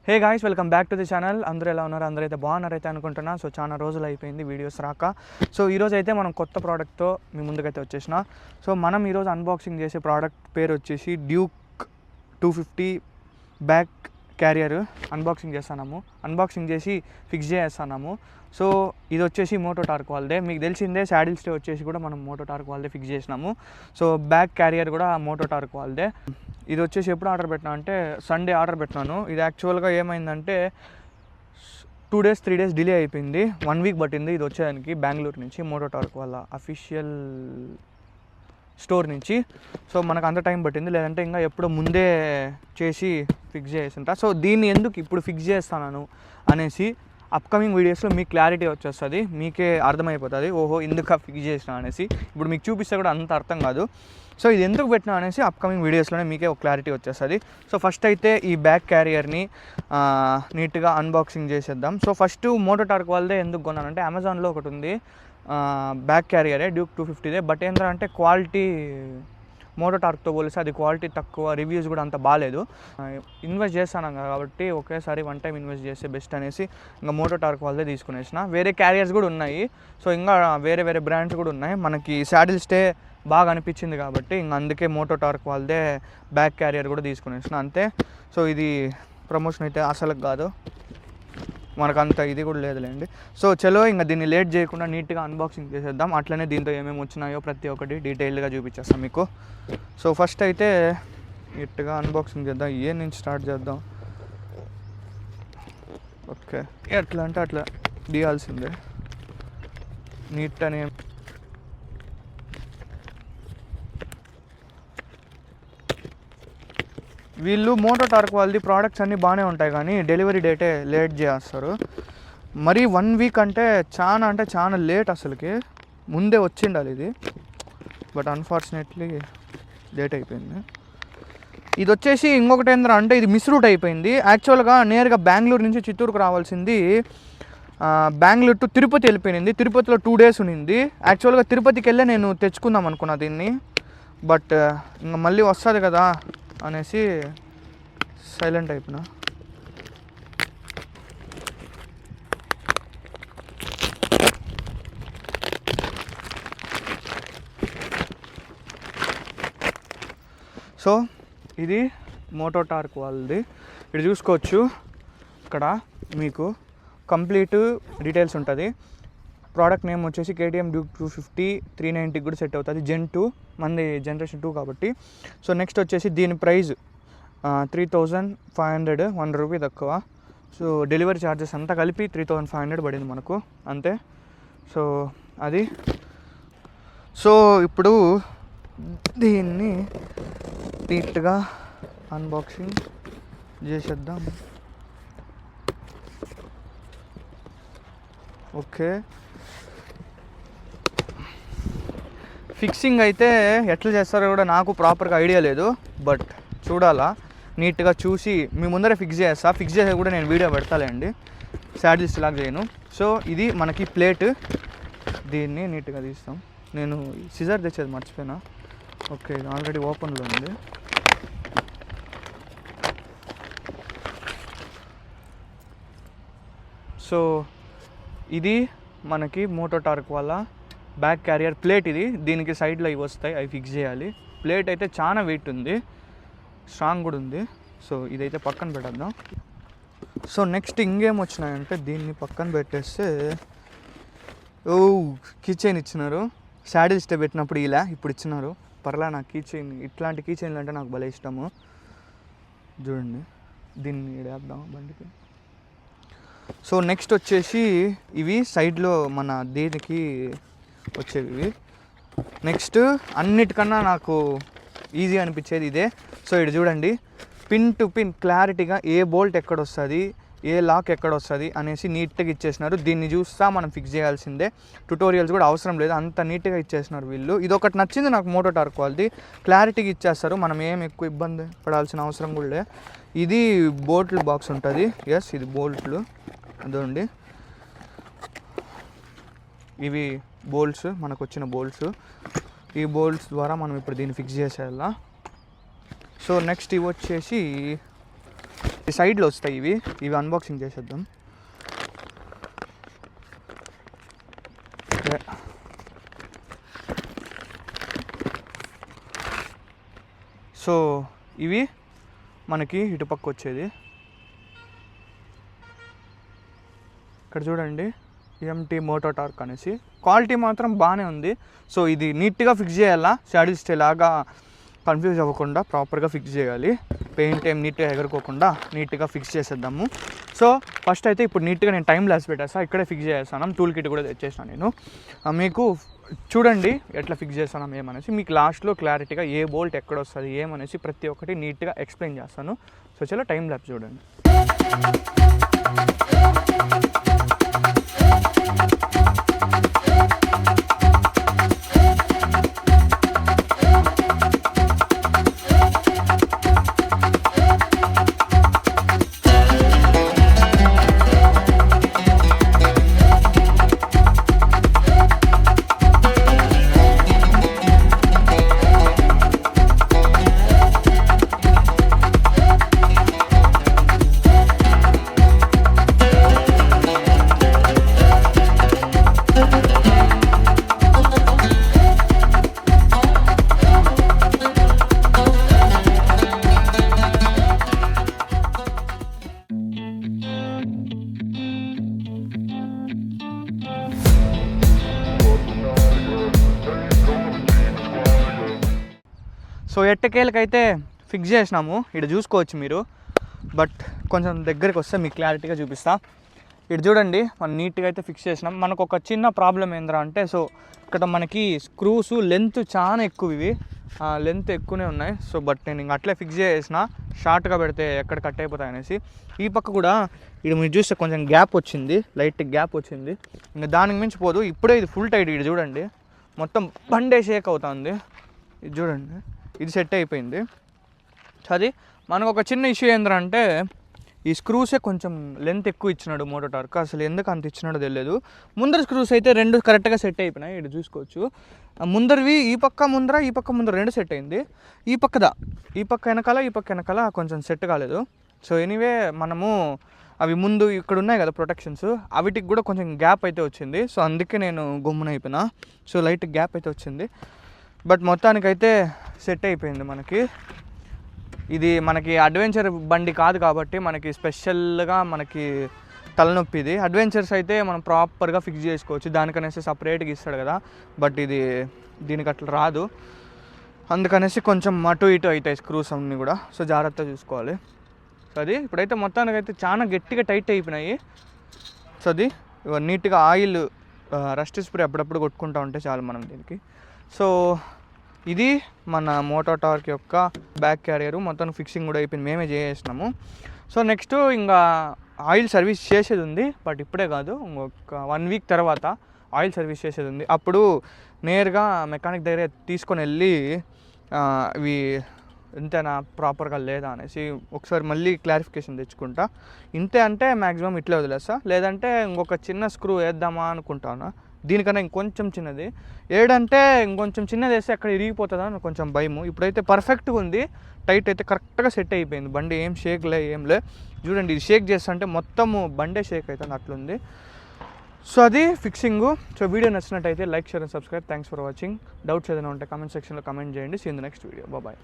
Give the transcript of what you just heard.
Hey guys, welcome back to the channel. అందరూ ఎలా ఉన్నారు? అందరూ అయితే బాగున్నారైతే అనుకుంటున్నా. సో చాలా రోజులు అయిపోయింది వీడియోస్ రాక. సో ఈరోజు అయితే మనం కొత్త ప్రోడక్ట్తో మీ ముందుకైతే వచ్చేసిన. సో మనం ఈరోజు అన్బాక్సింగ్ చేసే ప్రోడక్ట్ పేరు వచ్చేసి డ్యూక్ 250 బ్యాక్ క్యారియర్ అన్బాక్సింగ్ చేస్తున్నాము. అన్బాక్సింగ్ చేసి ఫిక్స్ చేస్తున్నాము. సో ఇది వచ్చేసి మోటో టార్క్ వాళ్ళదే. మీకు తెలిసిందే శాడిల్ స్టే వచ్చేసి కూడా మనం మోటో టార్క్ వాళ్ళదే ఫిక్స్ చేసినాము. సో బ్యాక్ క్యారియర్ కూడా మోటో టార్క్ వాళ్ళదే. ఇది వచ్చేసి ఎప్పుడు ఆర్డర్ పెట్టినా అంటే సండే ఆర్డర్ పెట్టినాను. ఇది యాక్చువల్గా ఏమైందంటే 2 days 3 days డిలే అయిపోయింది. 1 week పట్టింది ఇది వచ్చేదానికి బెంగళూరు నుంచి మోటో టార్క్ వాళ్ళ అఫీషియల్ స్టోర్ నుంచి. సో మనకు అంత టైం పట్టింది, లేదంటే ఇంకా ఎప్పుడో ముందే చేసి ఫిక్స్ చేసింటా. సో దీన్ని ఎందుకు ఇప్పుడు ఫిక్స్ చేస్తాను అనేసి అప్కమింగ్ వీడియోస్లో మీకు క్లారిటీ వచ్చేస్తుంది, మీకే అర్థమైపోతుంది ఓహో ఎందుకు ఫిక్స్ చేసిన అనేసి. ఇప్పుడు మీకు చూపిస్తే కూడా అంత అర్థం కాదు. సో ఇది ఎందుకు పెట్టినా అనేసి అప్కమింగ్ వీడియోస్లోనే మీకే ఒక క్లారిటీ వచ్చేస్తుంది. సో ఫస్ట్ అయితే ఈ బ్యాక్ క్యారియర్ని నీట్గా అన్బాక్సింగ్ చేసేద్దాం. సో ఫస్ట్ మోటో టార్క్ వాళ్ళదే ఎందుకు కొన్నానంటే అమెజాన్లో ఒకటి ఉంది బ్యాక్ క్యారియరే డ్యూక్ 250దే. బట్ ఏంటంటే క్వాలిటీ మోటో టార్క్తో పోలిస్తే అది క్వాలిటీ తక్కువ, రివ్యూస్ కూడా అంత బాగాలేదు. ఇన్వెస్ట్ చేస్తాను కాబట్టి ఒకేసారి వన్ టైం ఇన్వెస్ట్ చేస్తే బెస్ట్ అనేసి ఇంకా మోటో టార్క్ వాళ్ళదే తీసుకునేసిన. వేరే క్యారియర్స్ కూడా ఉన్నాయి, సో ఇంకా వేరే వేరే బ్రాండ్స్ కూడా ఉన్నాయి. మనకి శాడిల్ స్టే బాగా అనిపించింది కాబట్టి ఇంక అందుకే మోటో టార్క్ వాళ్ళదే బ్యాక్ క్యారియర్ కూడా తీసుకునేసిన అంతే. సో ఇది ప్రమోషన్ అయితే అసలు కాదు, మనకంత ఇది కూడా లేదులేండి. సో చలో ఇంకా దీన్ని లేట్ చేయకుండా నీట్గా అన్బాక్సింగ్ చేసేద్దాం. అట్లనే దీంతో ఏమేమి వచ్చినాయో ప్రతి ఒక్కటి డీటెయిల్గా చూపించేస్తాం మీకు. సో ఫస్ట్ అయితే నీట్గా అన్బాక్సింగ్ చేద్దాం. ఏ నుంచి స్టార్ట్ చేద్దాం? ఓకే, ఎట్లా అంటే అట్లా తీయాల్సిందే నీట్ అని. వీళ్ళు మోటో టార్క్ వాళ్ళది ప్రోడక్ట్స్ అన్నీ బాగానే ఉంటాయి కానీ డెలివరీ డేటే లేట్ చేస్తారు. మరి 1 week అంటే చాలా లేట్. అసలుకి ముందే వచ్చిండాలి ఇది, బట్ అన్ఫార్చునేట్లీ లేట్ అయిపోయింది. ఇది వచ్చేసి ఇంకొకటి ఏంద్రా అంటే ఇది మిస్ రూట్ అయిపోయింది. యాక్చువల్గా నేరుగా బెంగళూరు నుంచి చిత్తూరుకు రావాల్సింది బెంగళూరు టు తిరుపతి వెళ్ళిపోయింది. తిరుపతిలో 2 days ఉన్నింది. యాక్చువల్గా తిరుపతికి వెళ్ళే నేను తెచ్చుకుందాం అనుకున్నా దీన్ని, బట్ ఇంకా మళ్ళీ వస్తుంది కదా అనేసి సైలెంట్ అయిపోయినా. సో ఇది మోటో టార్క్ వాళ్ళది. ఇది చూసుకోవచ్చు, ఇక్కడ మీకు కంప్లీట్ డీటెయిల్స్ ఉంటుంది. ప్రోడక్ట్ నేమ్ వచ్చేసి కేటీఎం డ్యూక్ 250 390 కూడా సెట్ అవుతుంది. Gen 2 మంది జనరేషన్ 2 కాబట్టి. సో నెక్స్ట్ వచ్చేసి దీని ప్రైస్ 3500, 1 రూపీ తక్కువ. సో డెలివరీ ఛార్జెస్ అంతా కలిపి 3500 పడింది మనకు అంతే. సో అది. సో ఇప్పుడు దీన్ని నీట్గా అన్బాక్సింగ్ చేసేద్దాం. ఓకే, ఫిక్సింగ్ అయితే ఎట్లా చేస్తారో కూడా నాకు ప్రాపర్గా ఐడియా లేదు, బట్ చూడాలా. నీట్గా చూసి మీ ముందరే ఫిక్స్ చేస్తా. ఫిక్స్ చేసే కూడా నేను వీడియో పెడతాలేండి, శాడిల్స్ లాగా చేయను. సో ఇది మనకి ప్లేట్, దీన్ని నీట్గా తీస్తాం. నేను సిజర్ తెచ్చేది మర్చిపోయినా. ఓకే, ఆల్రెడీ ఓపెన్లో ఉంది. సో ఇది మనకి మోటో టార్క్ వాళ్ళ బ్యాక్ క్యారియర్ ప్లేట్. ఇది దీనికి సైడ్లో ఇవి వస్తాయి, అవి ఫిక్స్ చేయాలి. ప్లేట్ అయితే చాలా వెయిట్ ఉంది, స్ట్రాంగ్ కూడా ఉంది. సో ఇదైతే పక్కన పెట్టేద్దాం. సో నెక్స్ట్ ఇంకేం వచ్చినాయంటే దీన్ని పక్కన పెట్టేస్తే కీచైన్ ఇచ్చినారు. శాడిల్ స్టే పెట్టినప్పుడు ఇలా ఇప్పుడు ఇచ్చినారు. పర్లా, నాకు కీచైన్ ఇట్లాంటి కీచైన్లు అంటే నాకు భలే ఇష్టము. చూడండి, దీన్ని వేద్దాం బండికి. సో నెక్స్ట్ వచ్చేసి ఇవి సైడ్లో మన దీనికి వచ్చేవి. నెక్స్ట్ అన్నిటికన్నా నాకు ఈజీ అనిపించేది ఇదే. సో ఇది చూడండి, పిన్ టు పిన్ క్లారిటీగా ఏ బోల్ట్ ఎక్కడ వస్తుంది, ఏ లాక్ ఎక్కడ వస్తుంది అనేసి నీట్గా ఇచ్చేసినారు. దీన్ని చూస్తా మనం ఫిక్స్ చేయాల్సిందే, ట్యుటోరియల్స్ కూడా అవసరం లేదు, అంత నీట్గా ఇచ్చేసినారు వీళ్ళు. ఇది ఒకటి నచ్చింది నాకు మోటో టార్క్ వాళ్ళది, క్లారిటీగా ఇచ్చేస్తారు. మనం ఏం ఎక్కువ ఇబ్బంది పడాల్సిన అవసరం కూడా లేదు. ఇది బోల్ట్లు బాక్స్ ఉంటుంది. ఎస్, ఇది బోల్ట్లు అదండి. ఇవి బోల్ట్స్, మనకు వచ్చిన బోల్ట్స్. ఈ బోల్ట్స్ ద్వారా మనం ఇప్పుడు దీన్ని ఫిక్స్ చేసేయాలా. సో నెక్స్ట్ ఇవి వచ్చేసి ఈ సైడ్లో వస్తాయి ఇవి అన్బాక్సింగ్ చేసేద్దాం. సో ఇవి మనకి ఇటుపక్క వచ్చేది. ఇక్కడ చూడండి ఎంటీ మోటో టార్క్ అనేసి, క్వాలిటీ మాత్రం బాగానే ఉంది. సో ఇది నీట్గా ఫిక్స్ చేయాలా, శాడిల్ స్టే లాగా కన్ఫ్యూజ్ అవ్వకుండా ప్రాపర్గా ఫిక్స్ చేయాలి. పెయింట్ ఏం నీట్గా ఎగరుకోకుండా నీట్గా ఫిక్స్ చేసేద్దాము. సో ఫస్ట్ అయితే ఇప్పుడు నీట్గా నేను టైం ల్యాబ్స్ పెట్టేస్తాను, ఇక్కడే ఫిక్స్ చేస్తాను. టూల్ కిట్ కూడా తెచ్చేసాను నేను. మీకు చూడండి ఎట్లా ఫిక్స్ చేస్తాను ఏమనేసి, మీకు లాస్ట్లో క్లారిటీగా ఏ బోల్ట్ ఎక్కడ వస్తుంది ఏమనేసి ప్రతి ఒక్కటి నీట్గా ఎక్స్ప్లెయిన్ చేస్తాను. సో చలో టైం ల్యాబ్స్ చూడండి. సో ఎట్టకేలకైతే ఫిక్స్ చేసినాము, ఇక్కడ చూసుకోవచ్చు మీరు. బట్ కొంచెం దగ్గరికి వస్తే మీకు క్లారిటీగా చూపిస్తా. ఇక్కడ చూడండి మనం నీట్గా అయితే ఫిక్స్ చేసినాం. మనకు ఒక చిన్న ప్రాబ్లం ఏంద్రా అంటే, సో ఇక్కడ మనకి స్క్రూస్ లెంత్ చాలా ఎక్కువ, ఇవి లెంత్ ఎక్కువనే ఉన్నాయి. సో బట్ నేను ఇంక అట్లే ఫిక్స్ చేసిన, షార్ట్గా పెడితే ఎక్కడ కట్ అయిపోతాయి అనేసి. ఈ పక్క కూడా ఇక్కడ మీరు చూస్తే కొంచెం గ్యాప్ వచ్చింది, లైట్ గ్యాప్ వచ్చింది. ఇంకా దానికి మించి పోదు. ఇప్పుడే ఇది ఫుల్ టైట్, ఇది చూడండి మొత్తం బండే షేక్ అవుతుంది. ఇది చూడండి ఇది సెట్ అయిపోయింది. అది మనకు ఒక చిన్న ఇష్యూ ఏంటంటే, ఈ స్క్రూసే కొంచెం లెంత్ ఎక్కువ ఇచ్చినాడు మోటో టార్క్. అసలు ఎందుకు అంత ఇచ్చినాడో తెలియదు. ముందర స్క్రూస్ అయితే రెండు కరెక్ట్గా సెట్ అయిపోయినాయి, ఇక్కడ చూసుకోవచ్చు. ముందరవి ఈ పక్క ముందర రెండు సెట్ అయింది. ఈ పక్క వెనకాల కొంచెం సెట్ కాలేదు. సో ఎనీవే మనము అవి ముందు ఇక్కడ ఉన్నాయి కదా ప్రొటెక్షన్స్, అవిటికి కూడా కొంచెం గ్యాప్ అయితే వచ్చింది. సో అందుకే నేను గమ్మున అయిపోయినా. సో లైట్ గ్యాప్ అయితే వచ్చింది, బట్ మొత్తానికైతే సెట్ అయిపోయింది మనకి. ఇది మనకి అడ్వెంచర్ బండి కాదు కాబట్టి మనకి స్పెషల్గా మనకి తలనొప్పి. ఇది అడ్వెంచర్స్ అయితే మనం ప్రాపర్గా ఫిక్స్ చేసుకోవచ్చు, దానికనేసి సపరేట్గా ఇస్తాడు కదా. బట్ ఇది దీనికి అట్లా రాదు, అందుకనేసి కొంచెం అటు ఇటు అవుతాయి స్క్రూస్ అన్నీ కూడా. సో జాగ్రత్తగా చూసుకోవాలి. సో అది ఇప్పుడైతే మొత్తానికైతే చాలా గట్టిగా టైట్ అయిపోయినాయి. సో అది నీట్గా ఆయిల్ రస్ట్ స్ప్రే అప్పుడప్పుడు కొట్టుకుంటూ ఉంటే చాలు మనం దీనికి. సో ఇది మన మోటో టార్క్ యొక్క బ్యాక్ క్యారియరు మొత్తం ఫిక్సింగ్ కూడా అయిపోయింది, మేమే చేసేసినాము. సో నెక్స్ట్ ఇంకా ఆయిల్ సర్వీస్ చేసేది ఉంది, బట్ ఇప్పుడే కాదు, ఇంకొక 1 వీక్ తర్వాత ఆయిల్ సర్వీస్ చేసేది ఉంది. అప్పుడు నేరుగా మెకానిక్ దగ్గర తీసుకొని వెళ్ళి ఇవి ఇంతేనా ప్రాపర్గా లేదా అనేసి ఒకసారి మళ్ళీ క్లారిఫికేషన్ తెచ్చుకుంటా. ఇంతే అంటే మ్యాక్సిమం ఇట్లే వదిలేస్తా, లేదంటే ఇంకొక చిన్న స్క్రూ వేద్దామా అనుకుంటాను. దీనికన్నా ఇంకొంచెం చిన్నది ఏడంటే ఇంకొంచెం చిన్నది వేస్తే అక్కడ ఇరిగిపోతుందా అని కొంచెం భయము. ఇప్పుడైతే పర్ఫెక్ట్గా ఉంది, టైట్ అయితే కరెక్ట్గా సెట్ అయిపోయింది. బండి ఏం షేక్ ఏం లే. చూడండి ఇది షేక్ చేస్తుంటే మొత్తము బండే షేక్ అవుతుంది, అట్లుంది. సో అది ఫిక్సింగు. సో వీడియో నచ్చినట్టయితే like, share and subscribe. Thanks for watching. Doubts ఏదైనా ఉంటే కామెంట్ సెక్షన్లో కామెంట్ చేయండి. See in the next video. Bye.